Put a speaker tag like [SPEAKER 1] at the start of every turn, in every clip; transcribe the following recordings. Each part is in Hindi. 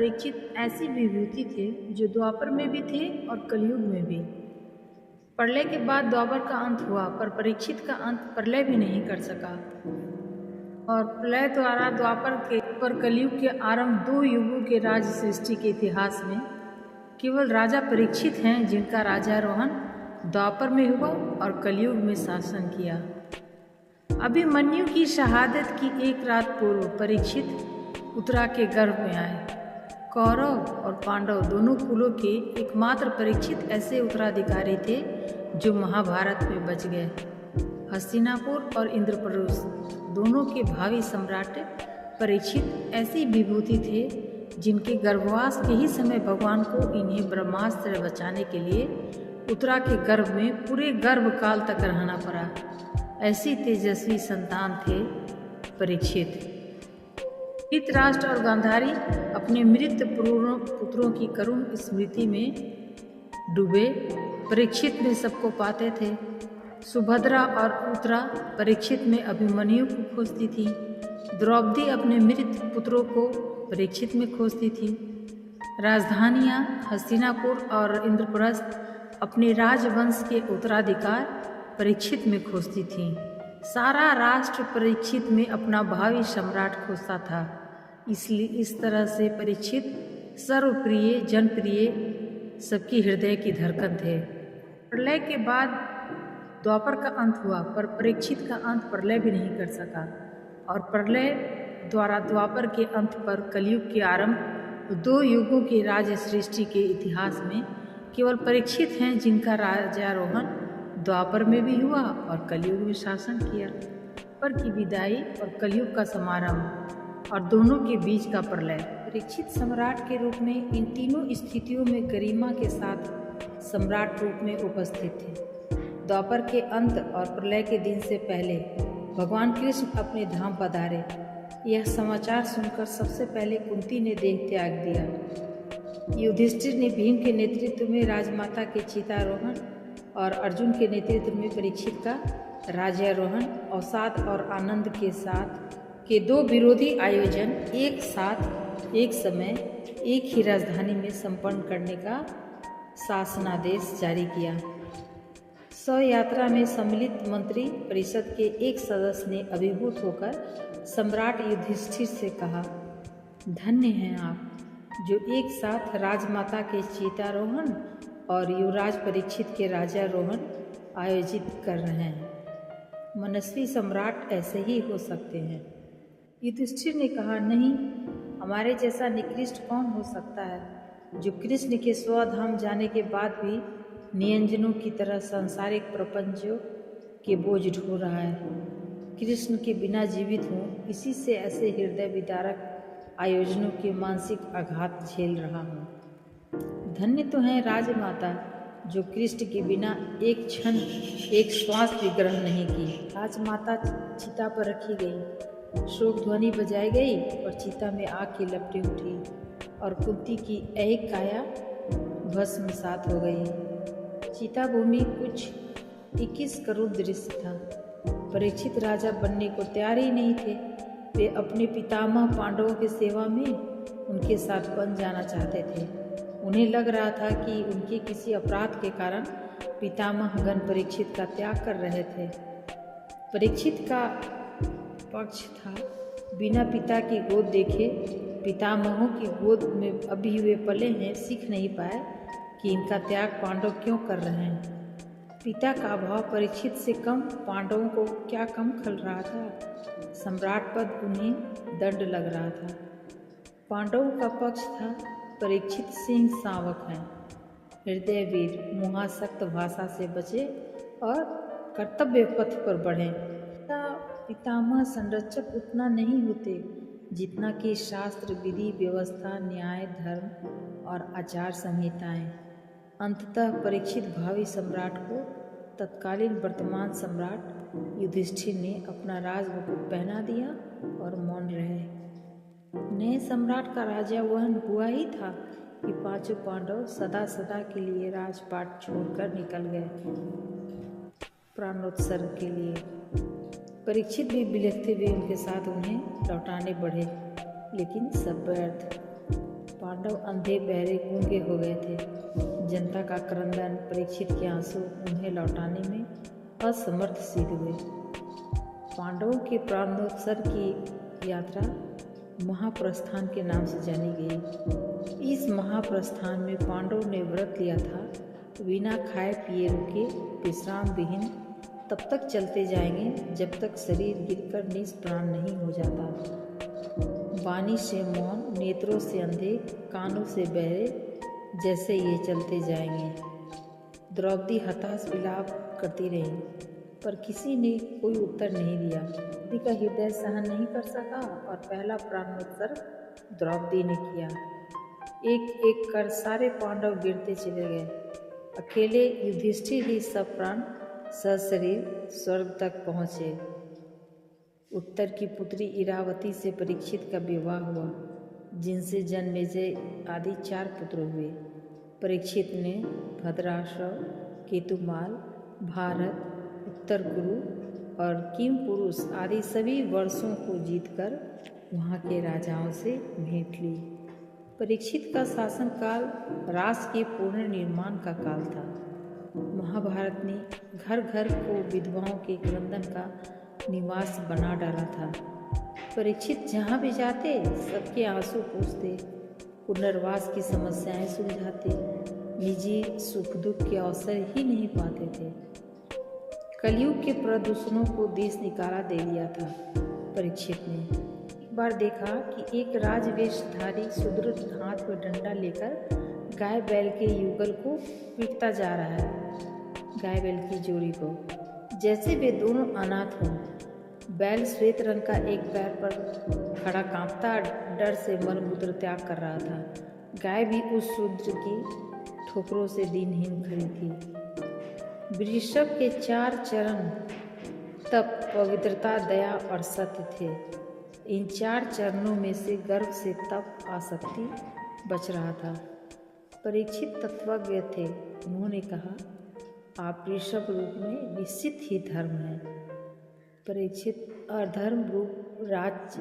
[SPEAKER 1] परीक्षित ऐसी विभूति थे जो द्वापर में भी थे और कलयुग में भी। प्रलय के बाद द्वापर का अंत हुआ, पर परीक्षित का अंत प्रलय भी नहीं कर सका। और प्रलय द्वारा द्वापर के पर कलयुग के आरंभ 2 युगों के राज्य सृष्टि के इतिहास में केवल राजा परीक्षित हैं जिनका राज्यारोहण द्वापर में हुआ और कलयुग में शासन किया। अभिमन्यु की शहादत की एक रात पूर्व परीक्षित उत्तरा के गर्भ में आए। कौरव और पांडव दोनों कुलों के एकमात्र परीक्षित ऐसे उत्तराधिकारी थे जो महाभारत में बच गए। हस्तिनापुर और इंद्रप्रस्थ दोनों के भावी सम्राट परीक्षित ऐसी विभूति थे जिनके गर्भवास के ही समय भगवान को इन्हें ब्रह्मास्त्र बचाने के लिए उत्तरा के गर्भ में पूरे गर्भकाल तक रहना पड़ा। ऐसी तेजस्वी संतान थे परीक्षित। धृतराष्ट्र और गांधारी अपने मृत पुत्रों की करुण स्मृति में डूबे परीक्षित में सबको पाते थे। सुभद्रा और उत्तरा परीक्षित में अभिमन्यु को खोजती थी। द्रौपदी अपने मृत पुत्रों को परीक्षित में खोजती थी। राजधानियाँ हस्तिनापुर और इंद्रप्रस्थ अपने राजवंश के उत्तराधिकार परीक्षित में खोजती थी। सारा राष्ट्र परीक्षित में अपना भावी सम्राट खोजता था। इसलिए इस तरह से परीक्षित सर्वप्रिय जनप्रिय सबकी हृदय की धड़कन थे। प्रलय के बाद द्वापर का अंत हुआ, पर परीक्षित का अंत प्रलय भी नहीं कर सका। और प्रलय द्वारा द्वापर के अंत पर कलयुग के आरंभ 2 युगों के राज्य सृष्टि के इतिहास में केवल परीक्षित हैं जिनका राज्यारोहण द्वापर में भी हुआ और कलयुग में शासन किया। पर की विदाई और कलयुग का समारंभ और दोनों के बीच का प्रलय। परीक्षित सम्राट के रूप में इन तीनों स्थितियों में गरिमा के साथ सम्राट रूप में उपस्थित थे। द्वापर के अंत और प्रलय के दिन से पहले भगवान कृष्ण अपने धाम पधारे। यह समाचार सुनकर सबसे पहले कुंती ने देह त्याग दिया। युधिष्ठिर ने भीम के नेतृत्व में राजमाता के चितारोहण और अर्जुन के नेतृत्व में परीक्षित का राज्यारोहण अवसाद और आनंद के साथ के 2 विरोधी आयोजन एक साथ एक समय एक ही राजधानी में संपन्न करने का शासनादेश जारी किया। यात्रा में सम्मिलित मंत्री परिषद के एक सदस्य ने अभिभूत होकर सम्राट युधिष्ठिर से कहा, धन्य हैं आप जो एक साथ राजमाता के चितारोहण और युवराज परीक्षित के राज्यारोहण आयोजित कर रहे हैं। मनस्वी सम्राट ऐसे ही हो सकते हैं। युधिष्ठिर ने कहा, नहीं, हमारे जैसा निकृष्ट कौन हो सकता है जो कृष्ण के स्वधाम जाने के बाद भी नियंजनों की तरह सांसारिक प्रपंचों के बोझ ढो रहा है। कृष्ण के बिना जीवित हूँ, इसी से ऐसे हृदय विदारक आयोजनों के मानसिक आघात झेल रहा हूँ। धन्य तो है राजमाता जो कृष्ण के बिना एक क्षण एक श्वास भी ग्रहण नहीं की। राजमाता चिता पर रखी गई, शोक ध्वनि बजाई गई और चिता में आग की लपटें उठी और कुंती की एक काया भस्मसात हो गई। चिता भूमि कुछ 21 करोड़ दृश्य था। परीक्षित राजा बनने को तैयार ही नहीं थे। वे अपने पितामह पांडवों की सेवा में उनके साथ बन जाना चाहते थे। उन्हें लग रहा था कि उनके किसी अपराध के कारण पितामह गण परीक्षित का त्याग कर रहे थे। परीक्षित का पक्ष था, बिना पिता की गोद देखे पितामहों की गोद में अभी वे पले हैं, सीख नहीं पाए कि इनका त्याग पांडव क्यों कर रहे हैं। पिता का अभाव परीक्षित से कम पांडवों को क्या कम खल रहा था। सम्राट पद उन्हें दंड लग रहा था। पांडवों का पक्ष था, परीक्षित सिंह सावक हैं, हृदय वीर, मुहासक्त भाषा से बचे और कर्तव्य पथ पर बढ़े। पितामह संरक्षक उतना नहीं होते जितना कि शास्त्र, विधि, व्यवस्था, न्याय, धर्म और आचार संहिताएं। अंततः परीक्षित भावी सम्राट को तत्कालीन वर्तमान सम्राट युधिष्ठिर ने अपना राजमुकुट पहना दिया और मौन रहे। नए सम्राट का राज्यारोहण हुआ ही था कि 5 पांडव सदा सदा के लिए राजपाट छोड़कर निकल गए प्राणोत्सर्ग के लिए। परीक्षित भी बिलखते हुए उनके साथ उन्हें लौटाने बढ़े, लेकिन सब व्यर्थ। पांडव अंधे बहरे गूंगे हो गए थे। जनता का क्रंदन, परीक्षित के आंसू उन्हें लौटाने में असमर्थ सिद्ध हुए। पांडवों के प्राणोत्सव की यात्रा महाप्रस्थान के नाम से जानी गई। इस महाप्रस्थान में पांडवों ने व्रत लिया था, बिना खाए पिए रुके, विश्राम विहीन तब तक चलते जाएंगे जब तक शरीर गिरकर निष्प्राण नहीं हो जाता। वाणी से मौन, नेत्रों से अंधे, कानों से बहरे, जैसे ये चलते जाएंगे। द्रौपदी हताश विलाप करती रही, पर किसी ने कोई उत्तर नहीं दिया। द्रौपदी का हृदय सहन नहीं कर सका और पहला प्राणोत्सर्ग द्रौपदी ने किया। एक एक कर सारे पांडव गिरते चले गए। अकेले युधिष्ठिर ही सब प्राण सशरीर स्वर्ग तक पहुँचे। उत्तर की पुत्री इरावती से परीक्षित का विवाह हुआ, जिनसे जन्मेजय आदि 4 पुत्र हुए। परीक्षित ने भद्राश्व, केतुमाल, भारत, उत्तर कुरु और किम पुरुष आदि सभी वर्षों को जीतकर वहाँ के राजाओं से भेंट ली। परीक्षित का शासनकाल राष्ट्र के पूर्ण निर्माण का काल था। महाभारत ने घर घर को विधवाओं के क्रंदन का निवास बना डाला था। परीक्षित जहाँ भी जाते सबके आंसू पूछते, पुनर्वास की समस्याएं सुलझाते, निजी सुख दुख के अवसर ही नहीं पाते थे। कलयुग के प्रदूषणों को देश निकाला दे दिया था। परीक्षित ने एक बार देखा कि एक राजवेशधारी सुदृढ़ हाथ में डंडा लेकर गाय बैल के युगल को पीटता जा रहा है, गाय बैल की जोड़ी को, जैसे वे दोनों अनाथ हों। बैल श्वेत रंग का एक पैर पर खड़ा कांपता डर से मलमूत्र त्याग कर रहा था। गाय भी उस शूद्र की ठोकरों से दीनहीन खड़ी थी। वृषभ के 4 चरण तप, पवित्रता, दया और सत्य थे। इन 4 चरणों में से गर्भ से तप, आसक्ति बच रहा था। परीक्षित तत्वज्ञ थे। उन्होंने कहा, आप वृषभ रूप में निश्चित ही धर्म है। परीक्षित अधर्म रूप राज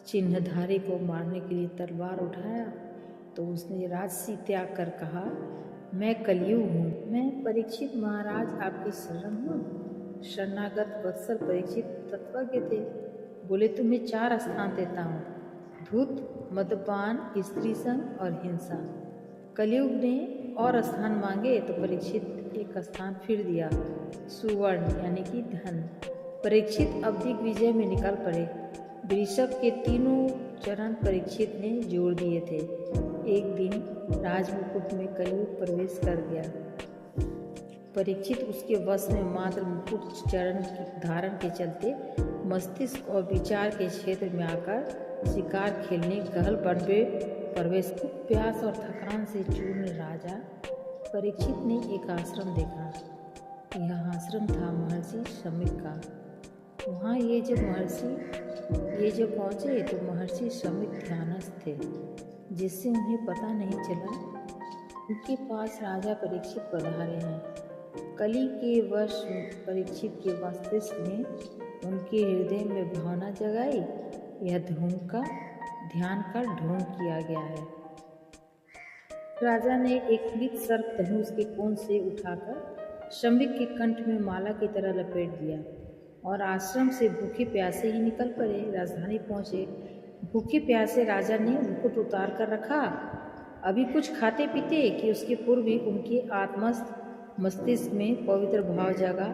[SPEAKER 1] चिन्हधारी को मारने के लिए तलवार उठाया तो उसने राजसी त्याग कर कहा, मैं कलयुग हूँ, मैं परीक्षित महाराज आपकी शरण हूँ। शरणागत वत्सल परीक्षित तत्वज्ञ थे। बोले, तुम्हें 4 स्थान देता हूँ, धूत, मद्यपान, स्त्री संग और हिंसा। कलयुग ने और स्थान मांगे तो परीक्षित एक स्थान फिर दिया, सुवर्ण यानी कि धन। परीक्षित अब दिग्विजय में निकल पड़े। वृषभ के 3 चरण परीक्षित ने जोड़ दिए थे। एक दिन राजमुकुट में कलयुग प्रवेश कर गया। परीक्षित उसके वश में मात्र मुकुट चरण की धारण के चलते मस्तिष्क और विचार के क्षेत्र में आकर शिकार खेलने गहल बनवे प्रवेश। प्यास और थकान से चूर्ण राजा परीक्षित ने एक आश्रम देखा। यह आश्रम था महर्षि शमीक का। वहाँ ये जब पहुँचे तो महर्षि शमीक ध्यानस्थ थे, जिससे उन्हें पता नहीं चला उनके पास राजा परीक्षित पधारे हैं। कली के वश परीक्षित के मस्तिष्क में उनके हृदय में भावना जगाई, यह ध्यान का ढोंग किया गया है। राजा ने एक मृत सर्प धनुष के कोण से उठाकर शमीक के कंठ में माला की तरह लपेट दिया और आश्रम से भूखे प्यासे ही निकल पड़े। राजधानी पहुँचे। भूखे प्यासे राजा ने मुकुट उतार कर रखा। अभी कुछ खाते पीते कि उसके पूर्व ही उनके आत्मस्थ मस्तिष्क में पवित्र भाव जगा।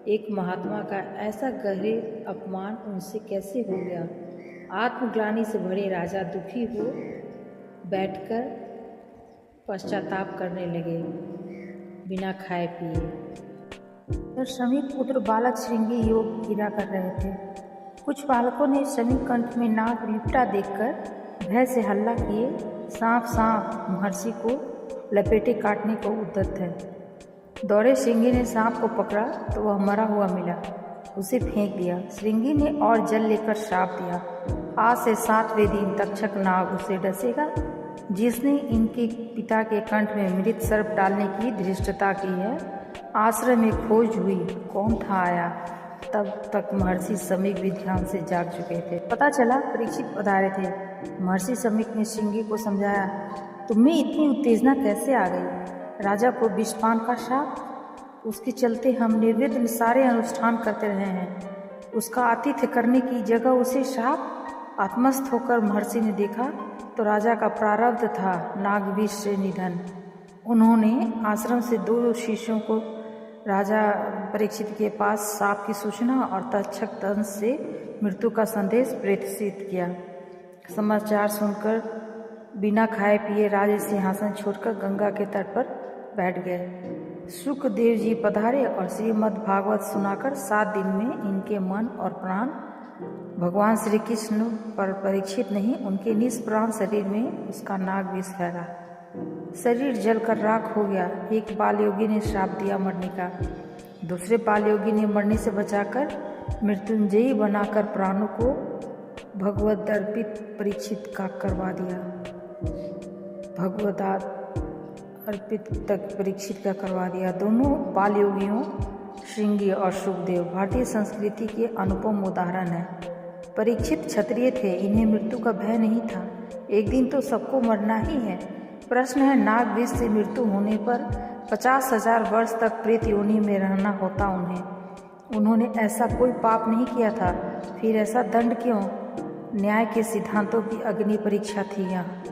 [SPEAKER 1] एक महात्मा का ऐसा गहरे अपमान उनसे कैसे हो गया। आत्मग्लानि से भरे राजा दुखी हो बैठकर पश्चाताप करने लगे, बिना खाए पिए। शमीक पुत्र बालक श्रृंगी योग क्रीड़ा कर रहे थे। कुछ बालकों ने शमीक कंठ में नाग लिपटा देखकर भय से हल्ला किए, सांप सांप, महर्षि को लपेटे काटने को उद्यत है। दौड़े श्रृंगी ने सांप को पकड़ा तो वह मरा हुआ मिला, उसे फेंक दिया। श्रृंगी ने और जल लेकर श्राप दिया, आज से 7वें दिन तक्षक नाग उसे डसेगा। जिसने इनके पिता के कंठ में मृत सर्प डालने की धृष्टता की है। आश्रम में खोज हुई, कौन था आया। तब तक महर्षि समीक भी ध्यान से जाग चुके थे। पता चला परीक्षित पधारे थे। महर्षि समीक ने श्रृंगी को समझाया, तुम्हें इतनी उत्तेजना कैसे आ गई? राजा को विषपान का शाप, उसके चलते हम निर्विघ्न सारे अनुष्ठान करते रहे हैं। उसका आतिथ्य करने की जगह उसे शाप। आत्मस्थ होकर महर्षि ने देखा तो राजा का प्रारब्ध था नागविष से निधन। उन्होंने आश्रम से 2 शिष्यों को राजा परीक्षित के पास साप की सूचना और तक्षक दंश से मृत्यु का संदेश प्रेषित किया। समाचार सुनकर बिना खाए पिए राजे सिंहासन छोड़कर गंगा के तट पर बैठ गए। शुकदेव जी पधारे और श्रीमद् भागवत सुनाकर 7 दिन में इनके मन और प्राण भगवान श्री कृष्ण पर परीक्षित नहीं, उनके निष्प्राण शरीर में उसका नाग विष फैला। शरीर जलकर राख हो गया। एक बाल योगी ने श्राप दिया मरने का, दूसरे बाल योगी ने मरने से बचाकर मृत्युंजयी बनाकर प्राणों को भगवत अर्पित परीक्षित का करवा दिया। भगवत अर्पित तक परीक्षित का करवा दिया। दोनों बाल योगियों श्रृंगी और शुकदेव भारतीय संस्कृति के अनुपम उदाहरण है। परीक्षित क्षत्रिय थे, इन्हें मृत्यु का भय नहीं था। एक दिन तो सबको मरना ही है। प्रश्न है, नाग विष से मृत्यु होने पर 50,000 वर्ष तक प्रेत योनि में रहना होता उन्हें। उन्होंने ऐसा कोई पाप नहीं किया था, फिर ऐसा दंड क्यों? न्याय के सिद्धांतों की अग्नि परीक्षा थी यहाँ।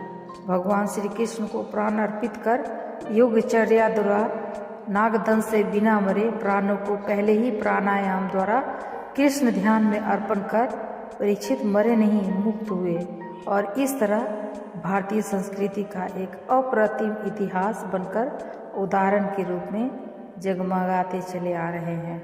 [SPEAKER 1] भगवान श्री कृष्ण को प्राण अर्पित कर योगचर्या द्वारा नागदंश से बिना मरे प्राणों को पहले ही प्राणायाम द्वारा कृष्ण ध्यान में अर्पण कर परीक्षित मरे नहीं, मुक्त हुए और इस तरह भारतीय संस्कृति का एक अप्रतिम इतिहास बनकर उदाहरण के रूप में जगमगाते चले आ रहे हैं।